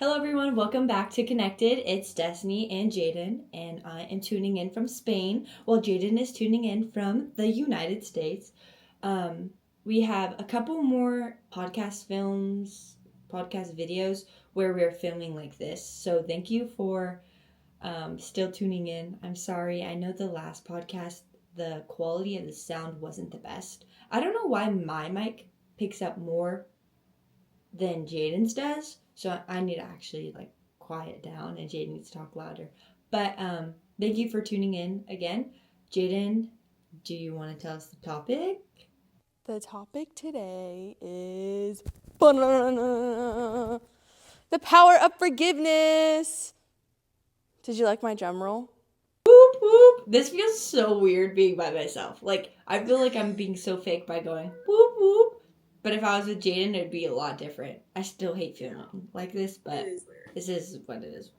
Hello everyone, welcome back to Connected. It's Destiny and Jaedyn, and I am tuning in from Spain, while Jaedyn is tuning in from the United States. We have a couple more podcast videos where we're filming like this, so thank you for still tuning in. I'm sorry, I know the last podcast, the quality of the sound wasn't the best. I don't know why my mic picks up more than Jaedyn's does. So I need to actually quiet down and Jaedyn needs to talk louder. But thank you for tuning in again. Jaedyn, do you want to tell us the topic? The topic today is the power of forgiveness. Did you like my drum roll? Whoop whoop. This feels so weird being by myself. I feel like I'm being so fake by going whoop whoop. But if I was with Jaedyn, it'd be a lot different. I still hate feeling like this, but this is what it is.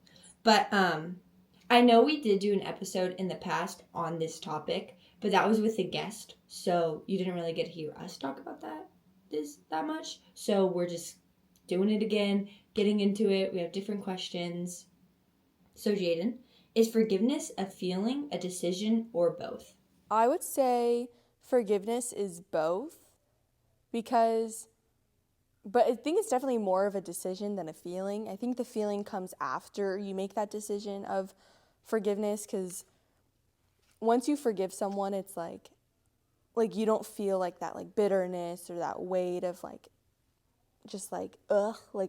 But I know we did do an episode in the past on this topic, but that was with a guest, so you didn't really get to hear us talk about that much. So we're just doing it again, getting into it. We have different questions. So Jaedyn, is forgiveness a feeling, a decision, or both? I would say forgiveness is both but I think it's definitely more of a decision than a feeling. I think the feeling comes after you make that decision of forgiveness, because once you forgive someone, it's like you don't feel like that bitterness or that weight of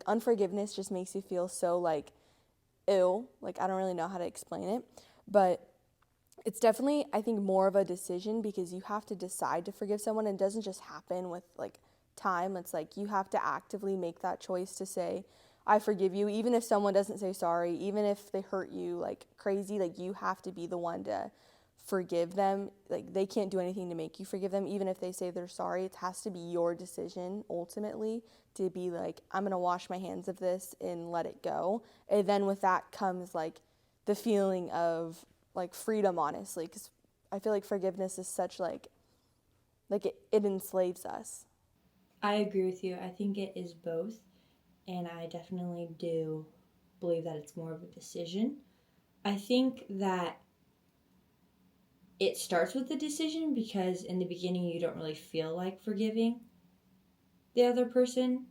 unforgiveness just makes you feel so ill. I don't really know how to explain it, but it's definitely, I think, more of a decision, because you have to decide to forgive someone, and it doesn't just happen with time. It's you have to actively make that choice to say, I forgive you, even if someone doesn't say sorry, even if they hurt you crazy. You have to be the one to forgive them. They can't do anything to make you forgive them. Even if they say they're sorry, it has to be your decision ultimately to be I'm gonna wash my hands of this and let it go. And then with that comes the feeling of freedom, honestly, because I feel like forgiveness is such it enslaves us. I agree with you. I think it is both, and I definitely do believe that it's more of a decision. I think that it starts with the decision because in the beginning you don't really feel like forgiving the other person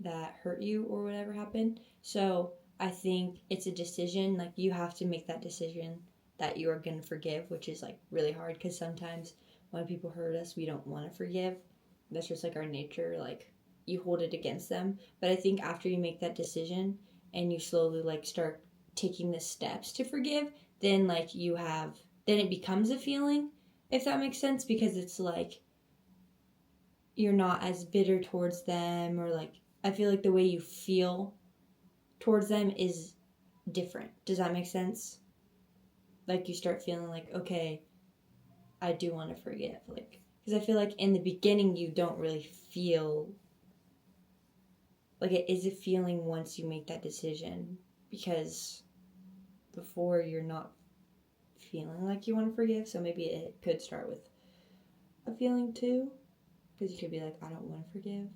that hurt you or whatever happened. So I think it's a decision. You have to make that decision that you are going to forgive, which is really hard because sometimes when people hurt us, we don't want to forgive. That's just our nature. You hold it against them. But I think after you make that decision and you slowly start taking the steps to forgive, then then it becomes a feeling, if that makes sense, because it's you're not as bitter towards them, or I feel the way you feel towards them is different. Does that make sense? You start feeling okay, I do want to forgive. Because I feel in the beginning you don't really feel it is a feeling once you make that decision, because before you're not feeling you want to forgive. So maybe it could start with a feeling too, because you could be I don't want to forgive.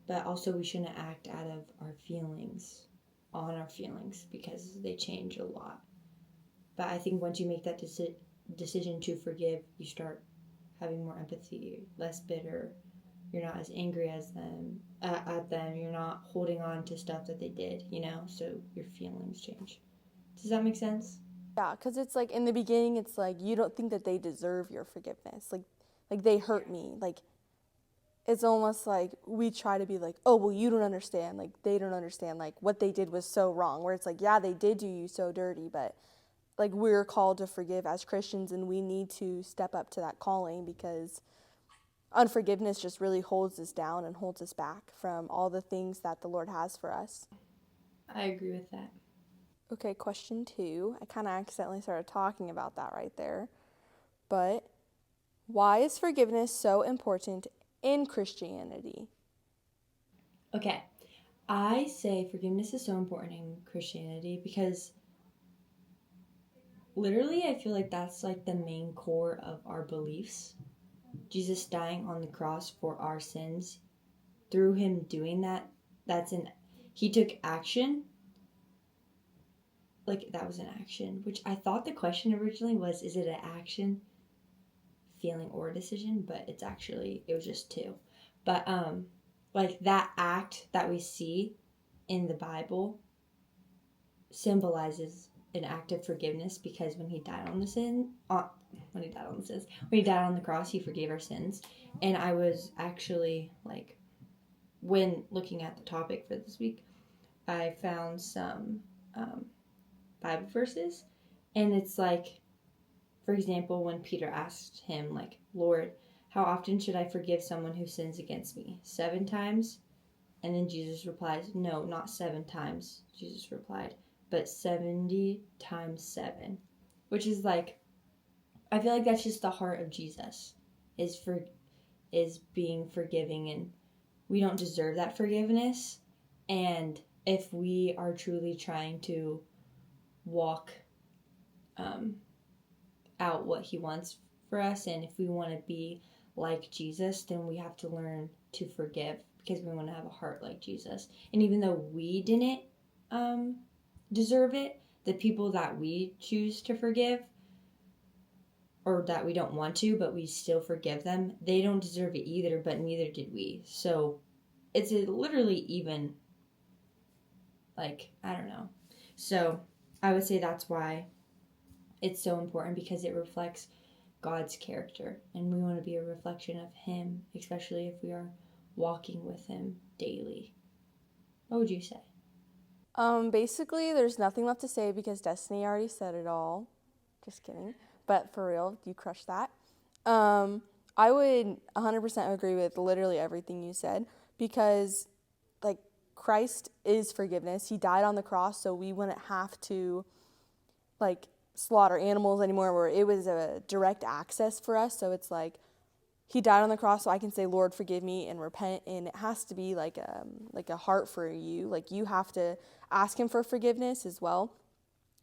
But also we shouldn't act out of our feelings, on our feelings, because they change a lot. But I think once you make that decision to forgive, you start having more empathy, less bitter. You're not as angry as them at them. You're not holding on to stuff that they did, so your feelings change. Does that make sense? Yeah, because it's in the beginning, it's you don't think that they deserve your forgiveness. They hurt me. It's almost we try to be oh, well, you don't understand. They don't understand. What they did was so wrong. Where it's yeah, they did do you so dirty, but we're called to forgive as Christians, and we need to step up to that calling, because unforgiveness just really holds us down and holds us back from all the things that the Lord has for us. I agree with that. Okay, question 2. I kind of accidentally started talking about that right there. But why is forgiveness so important in Christianity? Okay. I say forgiveness is so important in Christianity because literally I feel that's the main core of our beliefs. Jesus dying on the cross for our sins, through him doing that, that's an he took action. Like, that was an action, which I thought the question originally was, is it an action, feeling, or decision? But it was just two. But like, that act that we see in the Bible symbolizes an act of forgiveness, because when he died on the cross, he forgave our sins. And I was actually, like, when looking at the topic for this week, I found some Bible verses, and it's like, for example, when Peter asked him, like, Lord, how often should I forgive someone who sins against me? 7 times? And then Jesus replies, no, not 7 times, Jesus replied, but 70 times 7. Which is like, I feel like that's just the heart of Jesus, is being forgiving, and we don't deserve that forgiveness. And if we are truly trying to walk out what he wants for us, and if we want to be like Jesus, then we have to learn to forgive, because we want to have a heart like Jesus. And even though we didn't deserve it, the people that we choose to forgive, or that we don't want to, but we still forgive them, they don't deserve it either, but neither did we. So it's literally even, like, I don't know. So I would say that's why it's so important, because it reflects God's character, and we want to be a reflection of him, especially if we are walking with him daily. What would you say? Basically, there's nothing left to say because Destiny already said it all. Just kidding. But for real, you crushed that. I would 100% agree with literally everything you said, because, like, Christ is forgiveness. He died on the cross so we wouldn't have to, like, slaughter animals anymore, where it was a direct access for us. So it's like, he died on the cross so I can say, Lord, forgive me, and repent. And it has to be like a heart for you. Like, you have to ask him for forgiveness as well.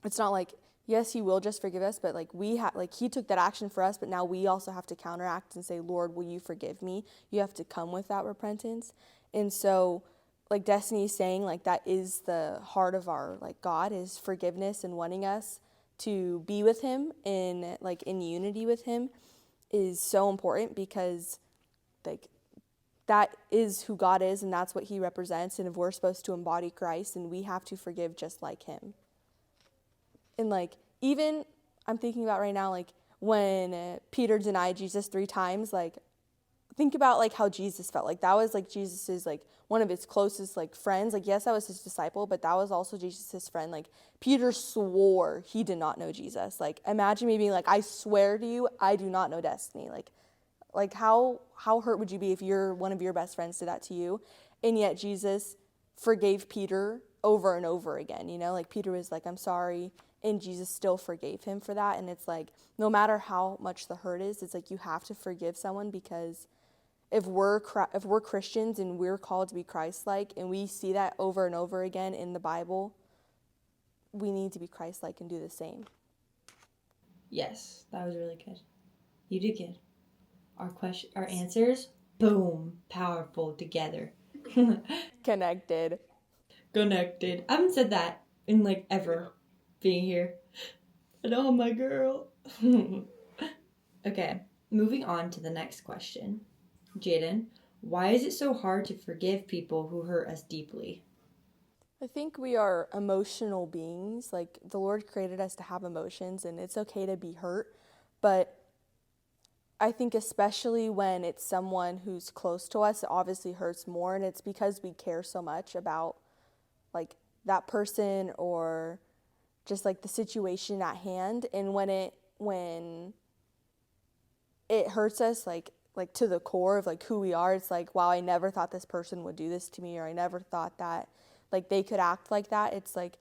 It's not like, yes, he will just forgive us, but like, he took that action for us, but now we also have to counteract and say, Lord, will you forgive me? You have to come with that repentance. And so, like Destiny is saying, like, that is the heart of our, like, God is forgiveness, and wanting us to be with him in unity with him is so important, because, like, that is who God is, and that's what he represents. And if we're supposed to embody Christ, then we have to forgive just like him. And, like, even I'm thinking about right now, like, when Peter denied Jesus 3 times, like, think about, like, how Jesus felt. Like, that was, like, Jesus's, like, one of his closest, like, friends. Like, yes, that was his disciple, but that was also Jesus's friend. Like, Peter swore he did not know Jesus. Like, imagine me being like, I swear to you, I do not know Destiny. Like how hurt would you be if one of your best friends did that to you? And yet Jesus forgave Peter over and over again, you know? Like, Peter was like, I'm sorry, and Jesus still forgave him for that. And it's like, no matter how much the hurt is, it's like, you have to forgive someone, because if we're Christians and we're called to be Christ-like, and we see that over and over again in the Bible, we need to be Christ-like and do the same. Yes, that was really good. You did good. Our answers, boom, powerful together. Connected. I haven't said that in, like, ever being here. And oh, my girl. Okay, moving on to the next question. Jaedyn, why is it so hard to forgive people who hurt us deeply? I think we are emotional beings. Like, the Lord created us to have emotions, and it's okay to be hurt. But I think especially when it's someone who's close to us, it obviously hurts more. And it's because we care so much about, like, that person, or just, like, the situation at hand. And when it hurts us, like to the core of, like, who we are, it's like, wow, I never thought this person would do this to me, or I never thought that, like, they could act like that. It's like,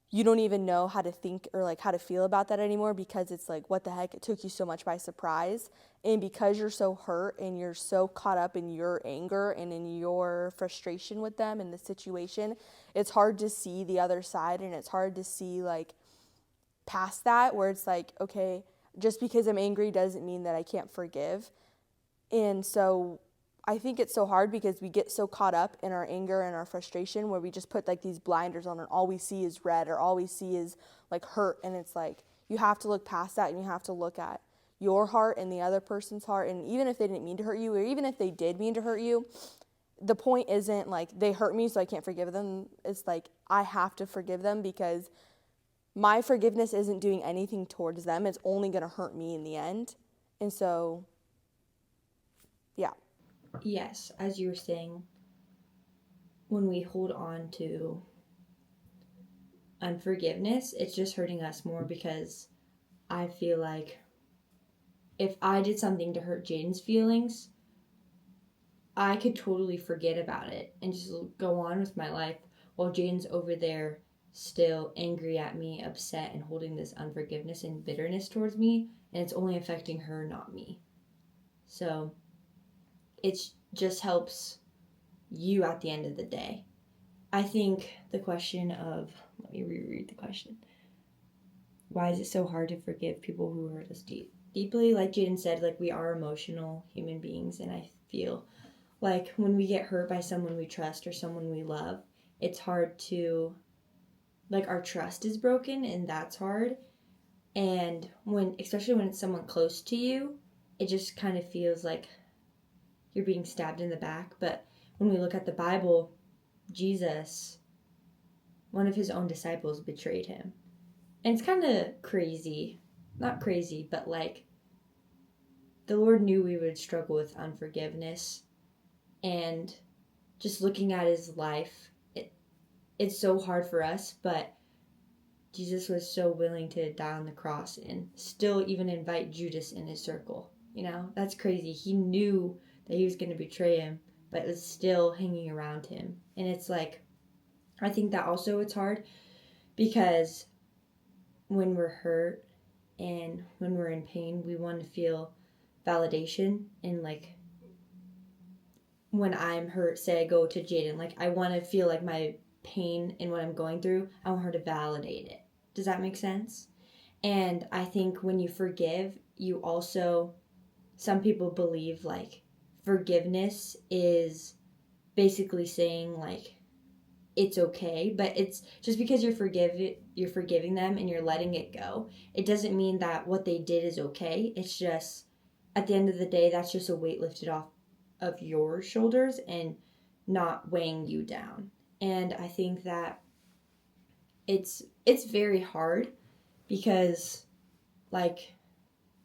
you don't even know how to think or, like, how to feel about that anymore, because it's like, what the heck, it took you so much by surprise. And because you're so hurt and you're so caught up in your anger and in your frustration with them and the situation, it's hard to see the other side, and it's hard to see, like, past that, where it's like, okay, just because I'm angry doesn't mean that I can't forgive. And so I think it's so hard because we get so caught up in our anger and our frustration where we just put like these blinders on and all we see is red or all we see is like hurt. And it's like you have to look past that and you have to look at your heart and the other person's heart. And even if they didn't mean to hurt you, or even if they did mean to hurt you, the point isn't like they hurt me so I can't forgive them. It's like I have to forgive them because my forgiveness isn't doing anything towards them. It's only going to hurt me in the end. And so, yeah. Yes, as you were saying, when we hold on to unforgiveness, it's just hurting us more because I feel like if I did something to hurt Jaden's feelings, I could totally forget about it and just go on with my life while Jaden's over there still angry at me, upset, and holding this unforgiveness and bitterness towards me, and it's only affecting her, not me. So it just helps you at the end of the day. I think the question of, let me reread the question. Why is it so hard to forgive people who hurt us deeply? Like Jaedyn said, like we are emotional human beings, and I feel like when we get hurt by someone we trust or someone we love, it's hard to, like our trust is broken, and that's hard. And especially when it's someone close to you, it just kind of feels like you're being stabbed in the back. But when we look at the Bible, Jesus, one of his own disciples, betrayed him. And it's kind of crazy. Not crazy, but like the Lord knew we would struggle with unforgiveness. And just looking at his life, it's so hard for us, but Jesus was so willing to die on the cross and still even invite Judas in his circle. You know, that's crazy. He knew that he was going to betray him, but was still hanging around him. And it's like, I think that also it's hard because when we're hurt and when we're in pain, we want to feel validation. And like when I'm hurt, say I go to Jaedyn, like I want to feel like my pain and what I'm going through, I want her to validate it. Does that make sense? And I think when you forgive, you also, some people believe like forgiveness is basically saying like it's okay, but it's just because you're forgiving them and you're letting it go, it doesn't mean that what they did is okay. It's just at the end of the day, that's just a weight lifted off of your shoulders and not weighing you down. And I think that it's very hard because like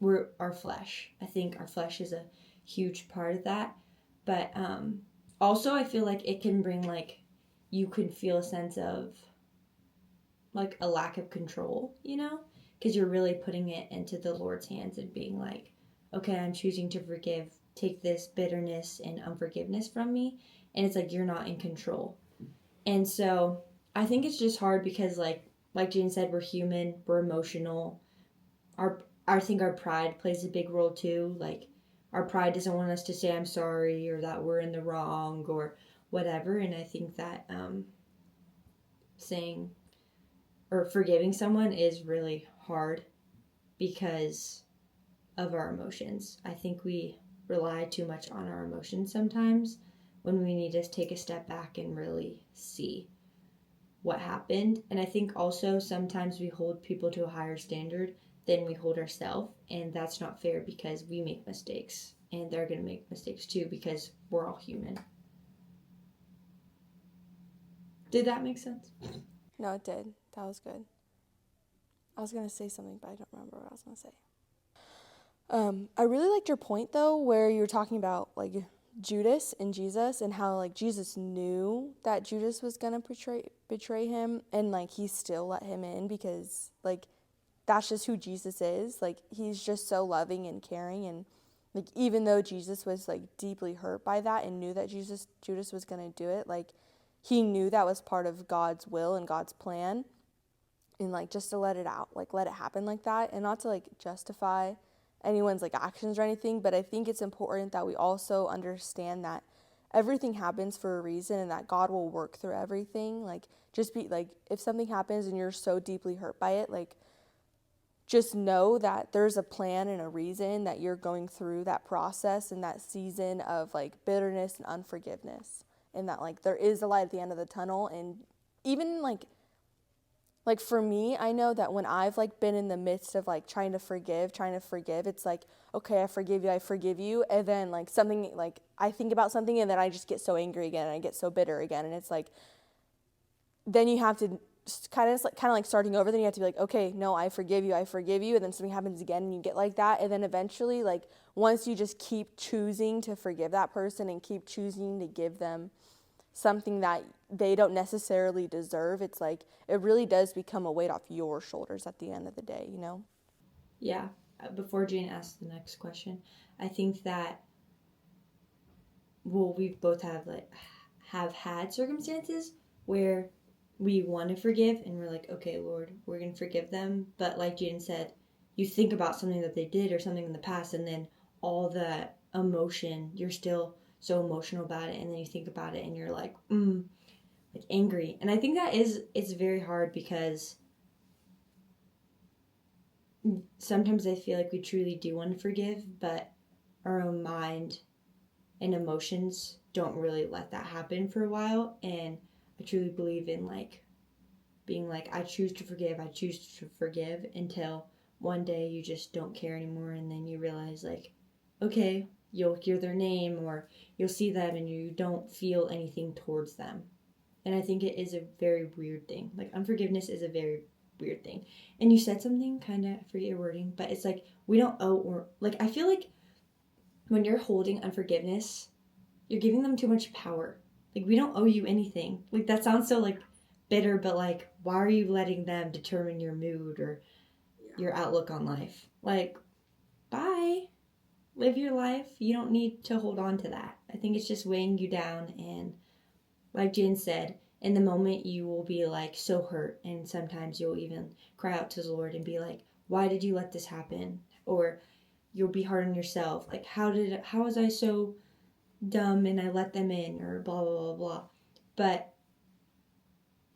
we're our flesh. I think our flesh is a huge part of that. But also I feel like it can bring like you can feel a sense of like a lack of control, you know? Because you're really putting it into the Lord's hands and being like, okay, I'm choosing to forgive. Take this bitterness and unforgiveness from me. And it's like you're not in control. And so I think it's just hard because like Jaedyn said, we're human, we're emotional. I think our pride plays a big role too. Like our pride doesn't want us to say I'm sorry or that we're in the wrong or whatever. And I think that saying or forgiving someone is really hard because of our emotions. I think we rely too much on our emotions sometimes when we need to take a step back and really see what happened. And I think also sometimes we hold people to a higher standard than we hold ourselves, and that's not fair because we make mistakes and they're going to make mistakes too because we're all human. Did that make sense? No, it did. That was good. I was going to say something, but I don't remember what I was going to say. I really liked your point, though, where you were talking about, like, Judas and Jesus and how, like, Jesus knew that Judas was going to betray him, and, like, he still let him in because, like, that's just who Jesus is. Like, he's just so loving and caring, and, like, even though Jesus was, like, deeply hurt by that and knew that Judas was going to do it, like, he knew that was part of God's will and God's plan, and, like, just to let it out, like, let it happen like that, and not to, like, justify anyone's like actions or anything, but I think it's important that we also understand that everything happens for a reason and that God will work through everything. Like, just be like, if something happens and you're so deeply hurt by it, like, just know that there's a plan and a reason that you're going through that process and that season of like bitterness and unforgiveness, and that like there is a light at the end of the tunnel. And even like for me, I know that when I've like been in the midst of like trying to forgive, it's like, okay, I forgive you, and then like something, like I think about something and then I just get so angry again and I get so bitter again, and it's like then you have to kind of like starting over. Then you have to be like, okay, no, I forgive you, and then something happens again and you get like that, and then eventually, like once you just keep choosing to forgive that person and keep choosing to give them something that they don't necessarily deserve, it's like it really does become a weight off your shoulders at the end of the day, you know? Yeah. Before Jane asks the next question, I think that, well, we both have had circumstances where we want to forgive and we're like, okay, Lord, we're going to forgive them. But like Jaden said, you think about something that they did or something in the past, and then all the emotion, you're still so emotional about it. And then you think about it and you're like angry. And I think it's very hard because sometimes I feel like we truly do want to forgive, but our own mind and emotions don't really let that happen for a while. And I truly believe in like being like, I choose to forgive until one day you just don't care anymore, and then you realize like, okay, you'll hear their name or you'll see them and you don't feel anything towards them. And I think it is a very weird thing. Like unforgiveness is a very weird thing. And you said something kind of, I forget your wording, but it's like we don't owe, or like I feel like when you're holding unforgiveness, you're giving them too much power. Like we don't owe you anything. Like that sounds so like bitter, but like why are you letting them determine your mood or your outlook on life? Like, bye. Live your life. You don't need to hold on to that. I think it's just weighing you down, and like Jen said, in the moment you will be like so hurt, and sometimes you'll even cry out to the Lord and be like, why did you let this happen? Or you'll be hard on yourself. Like how was I so dumb and I let them in, or blah blah blah blah. But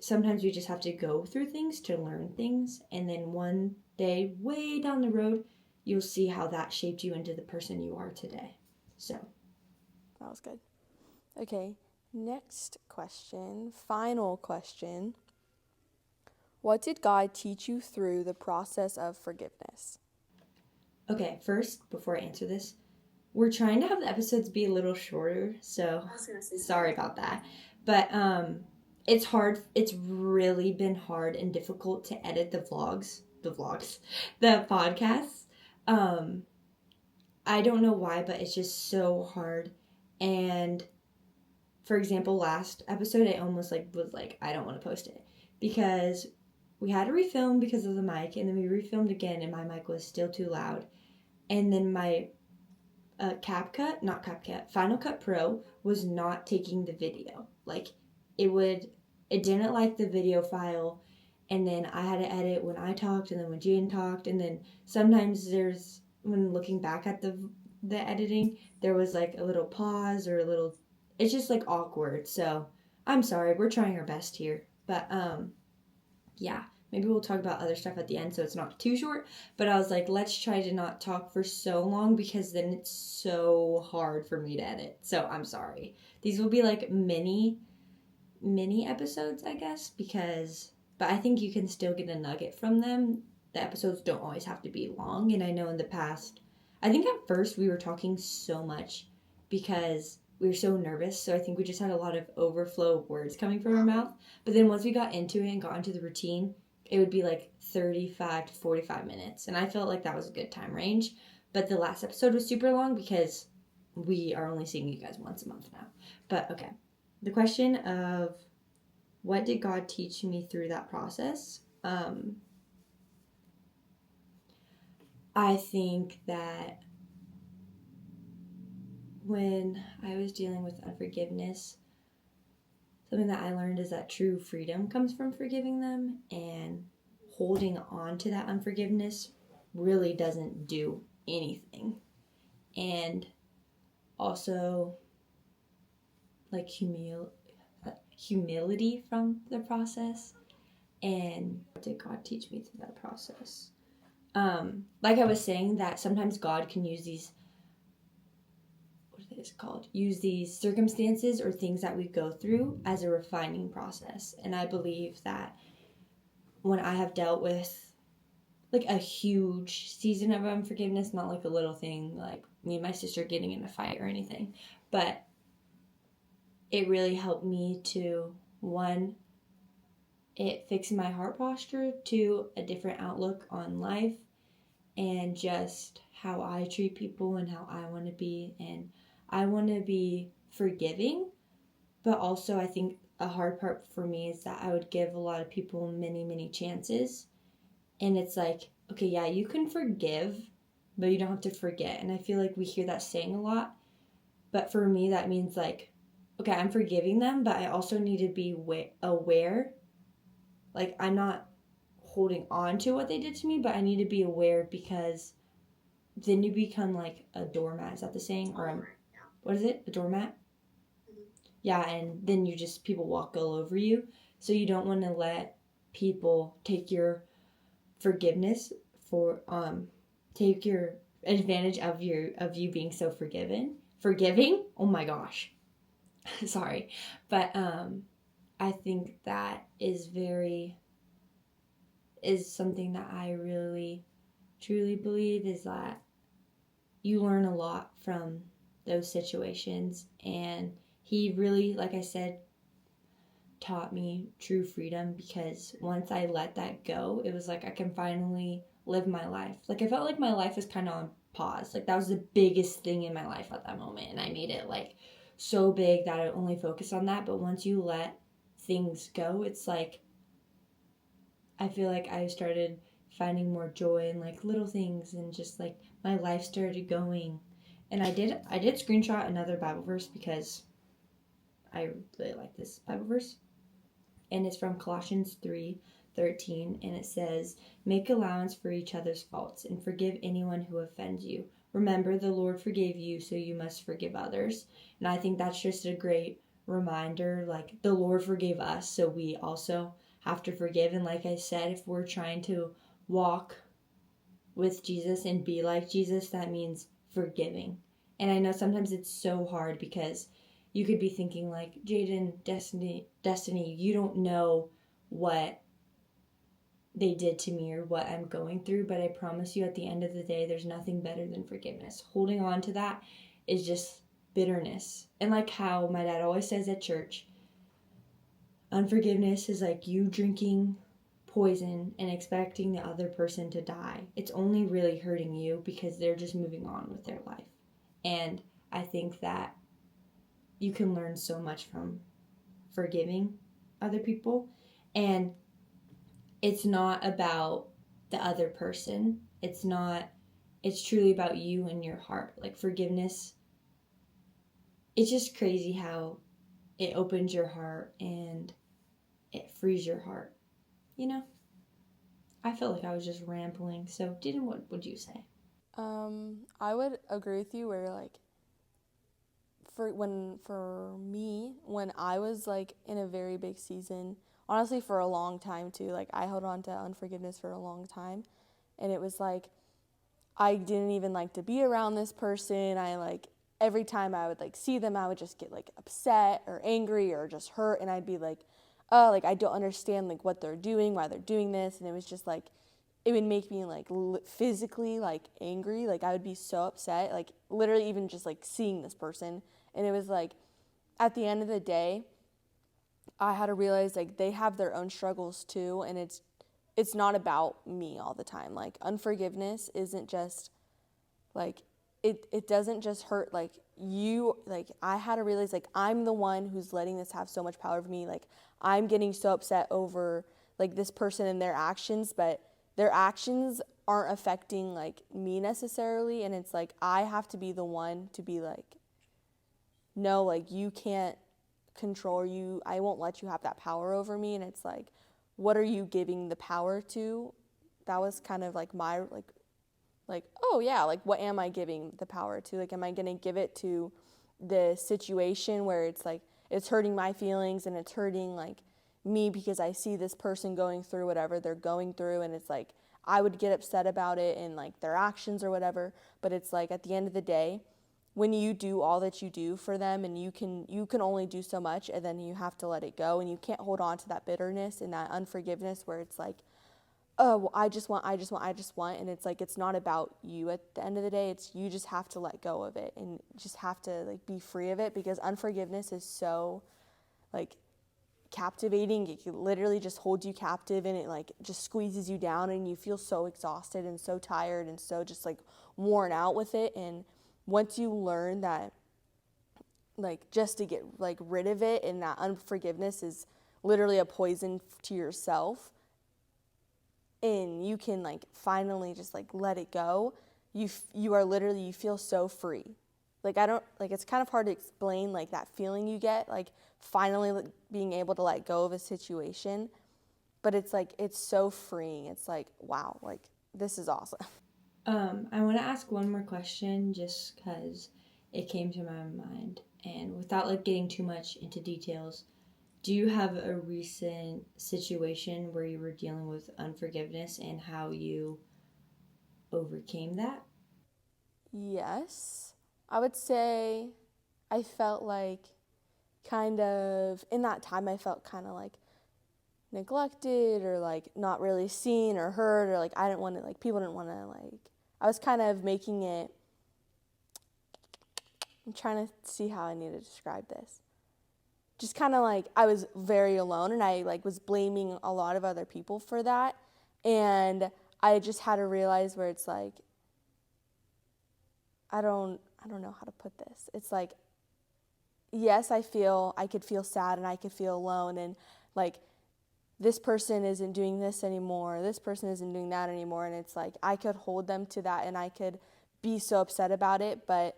sometimes we just have to go through things to learn things, and then one day way down the road you'll see how that shaped you into the person you are today. So That was good. Okay, next question, final question. What did God teach you through the process of forgiveness? okay, first before I answer this, we're trying to have the episodes be a little shorter, so sorry about that. But it's hard. It's really been hard and difficult to edit the podcasts. Um, I don't know why, but it's just so hard. And for example, last episode, I almost like was like, I don't want to post it because we had to refilm because of the mic, and then we refilmed again, and my mic was still too loud. And then my Final Cut Pro was not taking the video. Like it didn't like the video file, and then I had to edit when I talked, and then when Jan talked, and then sometimes when looking back at the editing, there was like a little pause or a little. It's just like awkward. So I'm sorry. We're trying our best here, but yeah. Maybe we'll talk about other stuff at the end so it's not too short. But I was like, let's try to not talk for so long because then it's so hard for me to edit. So I'm sorry. These will be like mini episodes, I guess, but I think you can still get a nugget from them. The episodes don't always have to be long. And I know in the past, I think at first we were talking so much because we were so nervous. So I think we just had a lot of overflow of words coming from our mouth. But then once we got into it and got into the routine, it would be like 35 to 45 minutes. And I felt like that was a good time range. But the last episode was super long because we are only seeing you guys once a month now. But okay. The question of what did God teach me through that process? I think that when I was dealing with unforgiveness, something that I learned is that true freedom comes from forgiving them, and holding on to that unforgiveness really doesn't do anything. And also, like humility from the process. And what did God teach me through that process? like I was saying, that sometimes God can use these, what is it called? Use these circumstances or things that we go through as a refining process. And I believe that when I have dealt with like a huge season of unforgiveness, not like a little thing like me and my sister getting in a fight or anything, but it really helped me to, one, it fixed my heart posture, two, a different outlook on life and just how I treat people and how I want to be. And I want to be forgiving, but also I think a hard part for me is that I would give a lot of people many, many chances. And it's like, okay, yeah, you can forgive, but you don't have to forget. And I feel like we hear that saying a lot. But for me, that means like, okay, I'm forgiving them, but I also need to be aware. Like, I'm not holding on to what they did to me, but I need to be aware, because then you become like a doormat. Is that the saying? Or what is it? A doormat? Yeah, and then you just, people walk all over you. So you don't want to let people take your forgiveness for take your advantage of you being so forgiving. Oh my gosh. Sorry. But I think that is something that I really truly believe, is that you learn a lot from those situations. And he really, like I said, taught me true freedom, because once I let that go, it was like I can finally live my life. Like I felt like my life was kind of on pause. Like that was the biggest thing in my life at that moment, and I made it like so big that I only focus on that. But once you let things go, it's like I feel like I started finding more joy in like little things, and just like my life started going. And I did screenshot another Bible verse because I really like this Bible verse. And it's from Colossians 3:13, and it says, "Make allowance for each other's faults and forgive anyone who offends you. Remember, the Lord forgave you, so you must forgive others." And I think that's just a great reminder. Like, the Lord forgave us, so we also have to forgive. And like I said, if we're trying to walk with Jesus and be like Jesus, that means forgiving. And I know sometimes it's so hard, because you could be thinking like, Jaedyn, Destiny, you don't know what they did to me or what I'm going through, but I promise you, at the end of the day, there's nothing better than forgiveness. Holding on to that is just bitterness. And like how my dad always says at church, unforgiveness is like you drinking poison and expecting the other person to die. It's only really hurting you, because they're just moving on with their life. And I think that you can learn so much from forgiving other people. And it's not about the other person. It's truly about you and your heart. Like, forgiveness, it's just crazy how it opens your heart and it frees your heart. You know? I felt like I was just rambling. So, Jaedyn, what would you say? I would agree with you where like for me, when I was like in a very big season, honestly for a long time too, like I held on to unforgiveness for a long time, and it was like I didn't even like to be around this person. I like every time I would like see them, I would just get like upset or angry or just hurt, and I'd be like, oh, like I don't understand like what they're doing, why they're doing this, and it was just like it would make me like physically like angry. Like I would be so upset, like literally even just like seeing this person. And it was like at the end of the day, I had to realize like they have their own struggles too, and it's not about me all the time. Like unforgiveness isn't just like it doesn't just hurt like you. Like I had to realize like I'm the one who's letting this have so much power over me. Like I'm getting so upset over like this person and their actions, but their actions aren't affecting like me necessarily, and it's like I have to be the one to be like, no, like you can't control you. I won't let you have that power over me. And it's like, what are you giving the power to? That was kind of like my oh yeah, like what am I giving the power to? Like, am I going to give it to the situation where it's like it's hurting my feelings and it's hurting like me because I see this person going through whatever they're going through, and it's like I would get upset about it and like their actions or whatever, but it's like at the end of the day, when you do all that you do for them and you can only do so much, and then you have to let it go, and you can't hold on to that bitterness and that unforgiveness where it's like, oh, well, I just want, and it's like it's not about you at the end of the day. It's you just have to let go of it and just have to like be free of it, because unforgiveness is so like captivating. It can literally just hold you captive, and it like just squeezes you down, and you feel so exhausted and so tired and so just like worn out with it. And once you learn that, like, just to get like rid of it, and that unforgiveness is literally a poison to yourself, and you can like finally just like let it go, you are literally, you feel so free. Like I don't like, it's kind of hard to explain like that feeling you get like finally like, being able to let go of a situation, but it's like it's so freeing. It's like, wow, like this is awesome. I want to ask one more question just because it came to my mind, and without like getting too much into details, do you have a recent situation where you were dealing with unforgiveness and how you overcame that? Yes, I would say I felt like kind of in that time I felt kind of like neglected or like not really seen or heard, or like I didn't want to, like people didn't want to, like I was kind of making it, I'm trying to see how I need to describe this. Just kind of like I was very alone, and I like was blaming a lot of other people for that. And I just had to realize where it's like I don't know how to put this. It's like, yes, I could feel sad and I could feel alone, and like this person isn't doing this anymore, this person isn't doing that anymore, and it's like I could hold them to that and I could be so upset about it. But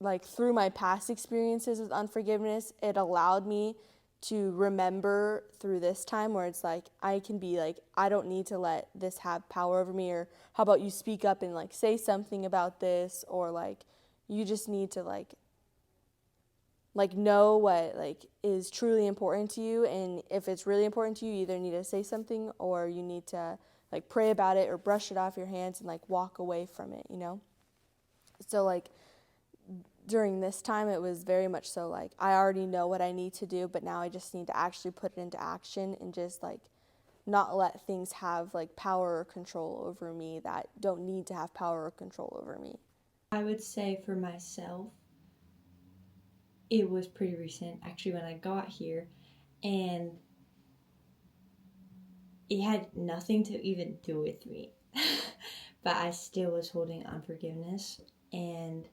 like through my past experiences with unforgiveness, it allowed me to remember through this time where it's like I can be like, I don't need to let this have power over me, or how about you speak up and like say something about this, or like you just need to like know what like is truly important to you, and if it's really important to you, you either need to say something or you need to like pray about it or brush it off your hands and like walk away from it, you know? So like during this time, it was very much so like I already know what I need to do, but now I just need to actually put it into action and just like not let things have like power or control over me that don't need to have power or control over me. I would say for myself, it was pretty recent actually when I got here, and it had nothing to even do with me. But I still was holding unforgiveness, and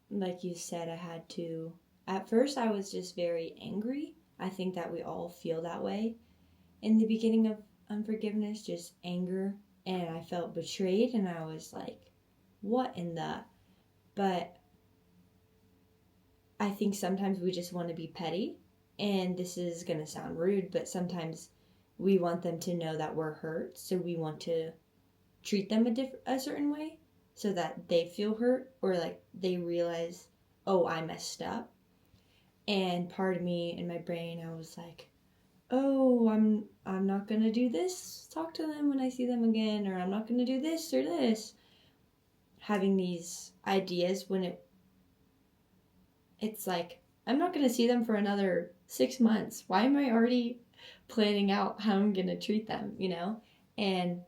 like you said, I had to. At first, I was just very angry. I think that we all feel that way in the beginning of unforgiveness, just anger. And I felt betrayed, and I was like, what in the. But I think sometimes we just want to be petty. And this is going to sound rude, but sometimes we want them to know that we're hurt. So we want to treat them a certain way so that they feel hurt, or like they realize, oh, I messed up. And part of me in my brain, I was like, oh, I'm not gonna do this, talk to them when I see them again, or I'm not gonna do this or this, having these ideas when it's like I'm not gonna see them for another 6 months. Why am I already planning out how I'm gonna treat them, you know? And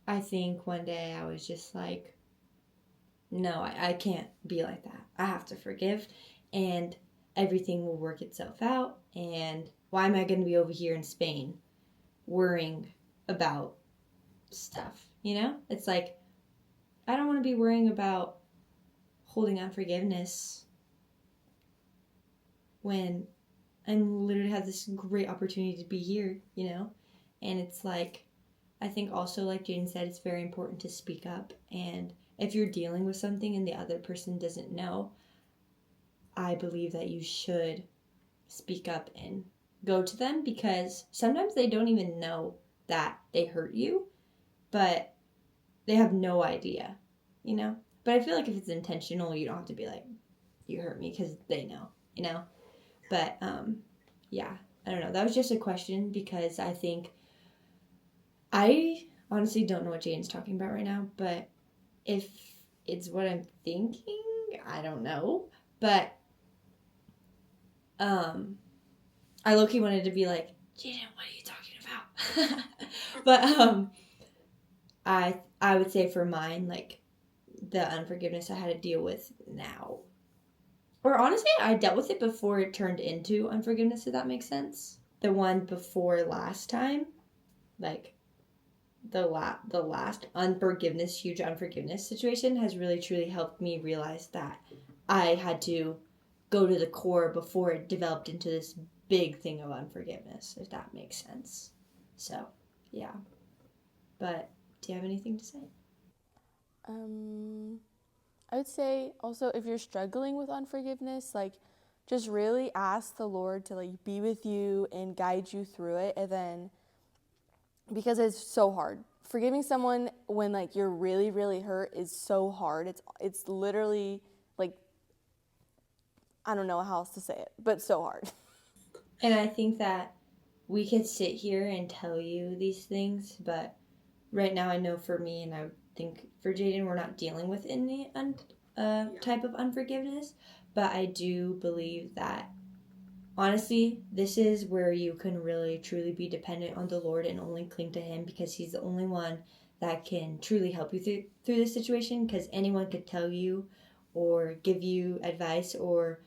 I think one day I was just like, no, I can't be like that. I have to forgive, and everything will work itself out. And why am I going to be over here in Spain worrying about stuff? You know? It's like, I don't want to be worrying about holding on forgiveness when I literally have this great opportunity to be here, you know? And it's like, I think also, like Jaedyn said, it's very important to speak up. And if you're dealing with something and the other person doesn't know, I believe that you should speak up and go to them, because sometimes they don't even know that they hurt you, but they have no idea, you know? But I feel like if it's intentional, you don't have to be like, you hurt me, because they know, you know? But yeah, I don't know. That was just a question because I think I honestly don't know what Jaden's talking about right now, but if it's what I'm thinking, I don't know. But I low-key wanted to be like, Jaden, what are you talking about? But I would say for mine, like the unforgiveness I had to deal with now. Or honestly, I dealt with it before it turned into unforgiveness, if that makes sense. The one before last time, like the last unforgiveness, huge unforgiveness situation has really truly helped me realize that I had to go to the core before it developed into this big thing of unforgiveness, if that makes sense. So, yeah. But do you have anything to say? I would say also if you're struggling with unforgiveness, like just really ask the Lord to like be with you and guide you through it. And then because it's so hard. Forgiving someone when like you're really, really hurt is so hard. It's literally like I don't know how else to say it, but so hard. And I think that we could sit here and tell you these things, but right now I know for me, and I think for Jaden, we're not dealing with any type of unforgiveness, but I do believe that honestly, this is where you can really truly be dependent on the Lord and only cling to Him because He's the only one that can truly help you through this situation. Because anyone could tell you or give you advice or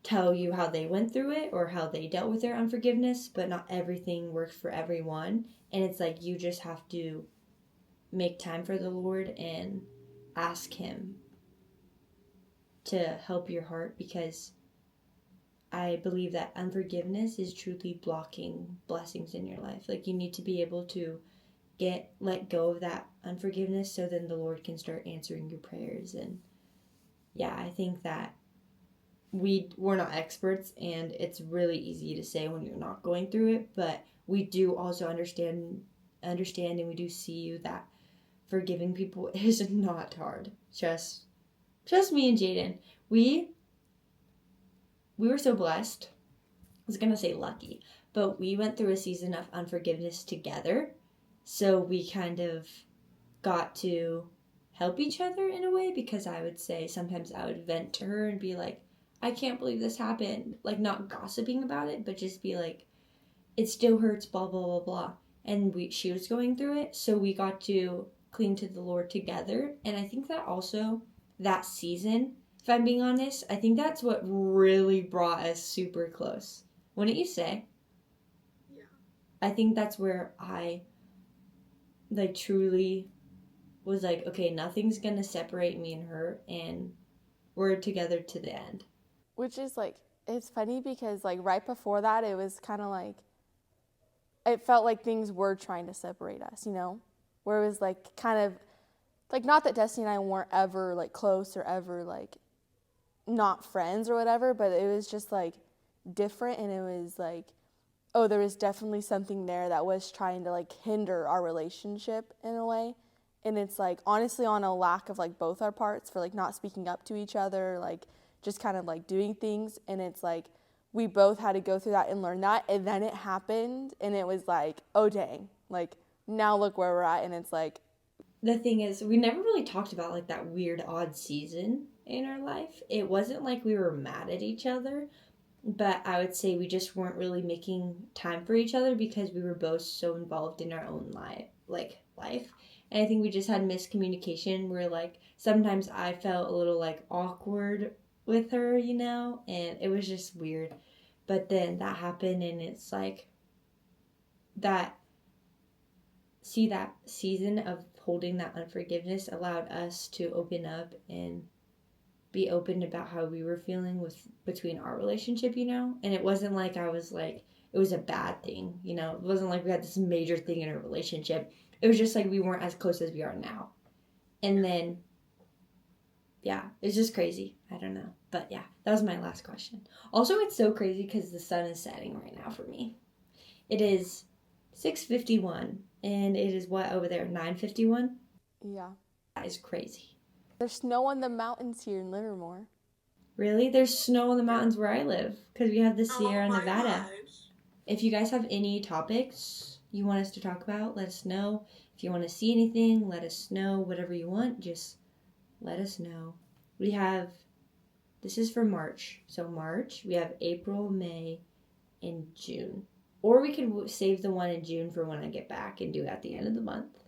tell you how they went through it or how they dealt with their unforgiveness, but not everything works for everyone. And it's like you just have to make time for the Lord and ask Him to help your heart because I believe that unforgiveness is truly blocking blessings in your life. Like you need to be able to let go of that unforgiveness so then the Lord can start answering your prayers. And yeah, I think that we're not experts and it's really easy to say when you're not going through it, but we do also understand and we do see you that forgiving people is not hard. Just me and Jaden. We were so blessed. I was gonna say lucky, but we went through a season of unforgiveness together. So we kind of got to help each other in a way because I would say sometimes I would vent to her and be like, I can't believe this happened. Like not gossiping about it, but just be like, it still hurts, blah blah blah blah. And she was going through it, so we got to cling to the Lord together. And I think that also that season, if I'm being honest, I think that's what really brought us super close. Wouldn't you say? Yeah. I think that's where I like truly was like, okay, nothing's gonna separate me and her, and we're together to the end. Which is like it's funny because like right before that it was kind of like it felt like things were trying to separate us, you know? Where it was like kind of like not that Destiny and I weren't ever like close or ever like not friends or whatever, but it was just like different and it was like oh, there was definitely something there that was trying to like hinder our relationship in a way. And it's like honestly on a lack of like both our parts for like not speaking up to each other, like just kind of like doing things. And it's like we both had to go through that and learn that. And then it happened and it was like, oh dang, like now look where we're at. And it's like, The thing is, we never really talked about like that weird odd season in our life. It wasn't like we were mad at each other, but I would say we just weren't really making time for each other because we were both so involved in our own life. And I think we just had miscommunication where like sometimes I felt a little like awkward with her, and it was just weird. But then that happened and it's like that that season of holding that unforgiveness allowed us to open up and be open about how we were feeling with between our relationship, and it wasn't like I was like it was a bad thing, it wasn't like we had this major thing in our relationship. It was just like we weren't as close as we are now. And then yeah, it's just crazy. I don't know, but yeah, that was my last question. Also, it's so crazy because the sun is setting right now for me. It is 6:51 and it is what over there 9:51. yeah. That is crazy. There's snow on the mountains here in Livermore. Really? There's snow on the mountains where I live because we have the Oh Sierra my Nevada. gosh. If you guys have any topics you want us to talk about, let us know. If you want to see anything, let us know. Whatever you want, just let us know. This is for March. So March, we have April, May, and June. Or we could save the one in June for when I get back and do it at the end of the month.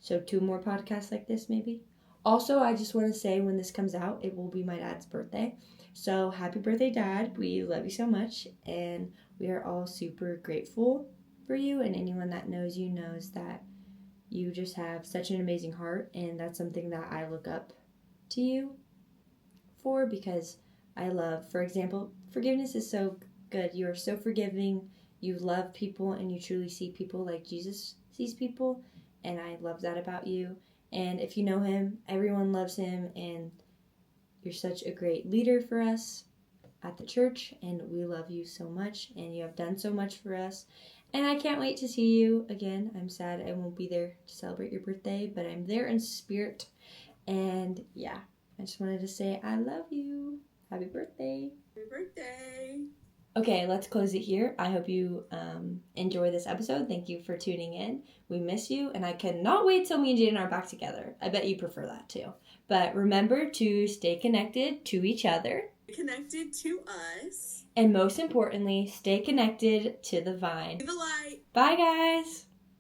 So 2 more podcasts like this, maybe. Also, I just want to say when this comes out, it will be my dad's birthday. So happy birthday, Dad. We love you so much. And we are all super grateful for you. And anyone that knows you knows that you just have such an amazing heart. And that's something that I look up to you for, because I love, for example, forgiveness is so good. You are so forgiving. You love people and you truly see people like Jesus sees people. And I love that about you. And if you know him, everyone loves him. And you're such a great leader for us at the church. And we love you so much. And you have done so much for us. And I can't wait to see you again. I'm sad I won't be there to celebrate your birthday, but I'm there in spirit. And yeah, I just wanted to say I love you. Happy birthday. Happy birthday. Okay, let's close it here. I hope you enjoy this episode. Thank you for tuning in. We miss you, and I cannot wait till me and Jaedyn are back together. I bet you prefer that too. But remember to stay connected to each other. Connected to us. And most importantly, stay connected to the vine. The light. Bye, guys.